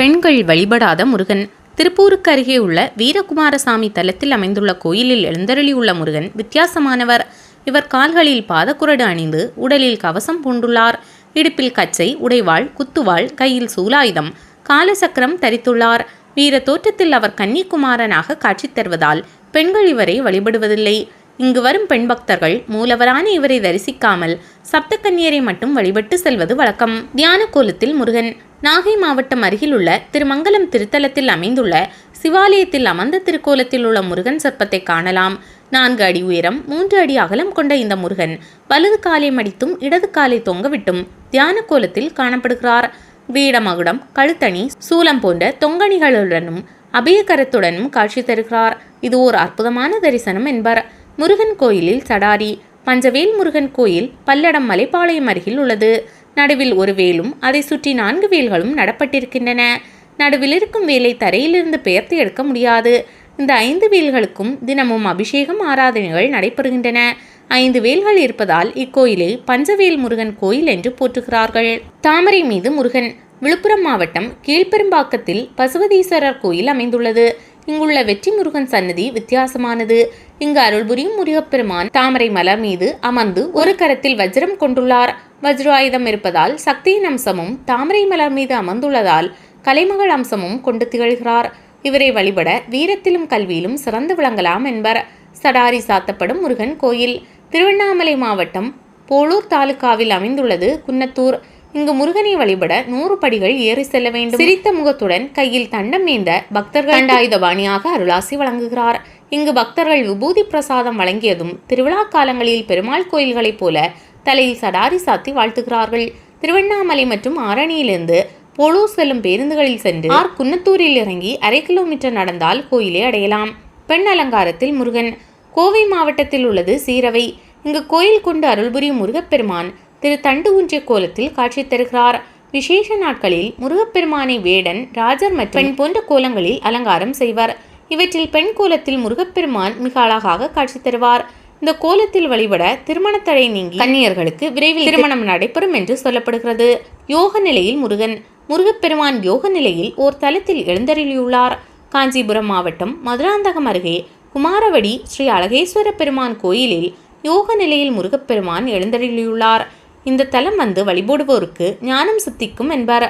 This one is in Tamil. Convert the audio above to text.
பெண்கள் வழிபடாத முருகன். திருப்பூருக்கு அருகே உள்ள வீரகுமாரசாமி தலத்தில் அமைந்துள்ள கோயிலில் எழுந்தருளியுள்ள முருகன் வித்தியாசமானவர். இவர் கால்களில் பாதக்குரடு அணிந்து உடலில் கவசம் பூண்டுள்ளார். இடுப்பில் கச்சை, உடைவாள், குத்துவாள், கையில் சூலாயுதம், காலசக்கரம் தரித்துள்ளார். வீர தோற்றத்தில் அவர் கன்னிக்குமாரனாக காட்சி தருவதால் பெண்கள் இவரை வழிபடுவதில்லை. இங்கு வரும் பெண் பக்தர்கள் மூலவரான இவரை தரிசிக்காமல் சப்த கன்னியரை மட்டும் வழிபட்டு செல்வது வழக்கம். தியான கோலத்தில் முருகன். நாகை மாவட்டம் அருகிலுள்ள திருமங்கலம் திருத்தலத்தில் அமைந்துள்ள சிவாலயத்தில் அமர்ந்த திருக்கோலத்தில் உள்ள முருகன் சிற்பத்தை காணலாம். 4 அடி உயரம், 3 அடி அகலம் கொண்ட இந்த முருகன் வலது காலை மடித்தும் இடது காலை தொங்கவிட்டும் தியான கோலத்தில் காணப்படுகிறார். வீடமகுடம், கழுத்தணி, சூலம் போன்ற தொங்கணிகளுடனும் அபயகரத்துடனும் காட்சி தருகிறார். இது ஓர் அற்புதமான தரிசனம் என்பர். முருகன் கோயிலில் சடாரி. பஞ்சவேல் முருகன் கோயில் பல்லடம் மலைப்பாளையம் அருகில் உள்ளது. நடுவில் ஒரு வேலும் அதை சுற்றி 4 வேல்களும் நடப்பட்டிருக்கின்றன. நடுவில் இருக்கும் வேலை தரையிலிருந்து பெயர்த்து எடுக்க முடியாது. இந்த 5 வேல்களுக்கும் தினமும் அபிஷேகம், ஆராதனைகள் நடைபெறுகின்றன. 5 வேல்கள் இருப்பதால் இக்கோயிலை பஞ்சவேல் முருகன் கோயில் என்று போற்றுகிறார்கள். தாமரை மீது முருகன். விழுப்புரம் மாவட்டம் கீழ்பெரும்பாக்கத்தில் பசுவதீஸ்வரர் கோயில் அமைந்துள்ளது. இங்குள்ள வெற்றி முருகன் சன்னதி வித்தியாசமானது. இங்கு அருள்புரியும் முருகப்பெருமான் தாமரை மலர் மீது அமர்ந்து ஒரு கரத்தில் வஜ்ரம் கொண்டுள்ளார். வஜ்ராயுதம் இருப்பதால் சக்தியின் அம்சமும், தாமரை மலர் மீது அமர்ந்துள்ளதால் கலைமகள் அம்சமும் கொண்டு திகழ்கிறார். இவரை வழிபட வீரத்திலும் கல்வியிலும் சிறந்து விளங்கலாம் என்பர். சடாரி சாத்தப்படும் முருகன் கோயில் திருவண்ணாமலை மாவட்டம் போளூர் தாலுகாவில் அமைந்துள்ளது. குன்னத்தூர். இங்கு முருகனை வழிபட 100 படிகள் ஏறி செல்ல வேண்டும். சிரித்த முகத்துடன் கையில் தண்டம் ஏந்த பக்தர்கள் தண்டாயுதபாணியாக அருளாசி வழங்குகிறார். இங்கு பக்தர்கள் விபூதி பிரசாதம் வழங்கியதும் திருவிழா காலங்களில் பெருமாள் கோயில்களைப் போல தலையில் சடாரி சாத்தி வாழ்த்துகிறார்கள். திருவண்ணாமலை மற்றும் ஆரணியிலிருந்து போளூர் செல்லும் பேருந்துகளில் சென்று குன்னத்தூரில் இறங்கி 1/2 கிலோமீட்டர் நடந்தால் கோயிலை அடையலாம். பெண் அலங்காரத்தில் முருகன். கோவை மாவட்டத்தில் உள்ளது சீரவை. இங்கு கோயில் கொண்டு அருள்புரியும் முருகப்பெருமான் திரு தண்டு ஊன்றிய கோலத்தில் காட்சி தருகிறார். விசேஷ நாட்களில் முருகப்பெருமானை வேடன், ராஜர் மற்றும் பெண் போன்ற கோலங்களில் அலங்காரம் செய்வர். இவற்றில் பெண் கோலத்தில் முருகப்பெருமான் மிக அழகாக காட்சி தருவார். இந்த கோலத்தில் வழிபட திருமண தடை நீங்கி கன்னியர்களுக்கு விரைவில் திருமணம் நடைபெறும் என்று சொல்லப்படுகிறது. யோக நிலையில் முருகன். முருகப்பெருமான் யோக நிலையில் ஓர் தலத்தில் எழுந்தருளியுள்ளார். காஞ்சிபுரம் மாவட்டம் மதுராந்தகம் அருகே குமாரவடி ஸ்ரீ அழகேஸ்வர பெருமான் கோயிலில் யோக நிலையில் முருகப்பெருமான் எழுந்தருளியுள்ளார். இந்த தலம் வந்து வழிபடுவோருக்கு ஞானம் சித்திக்கும் என்பர்.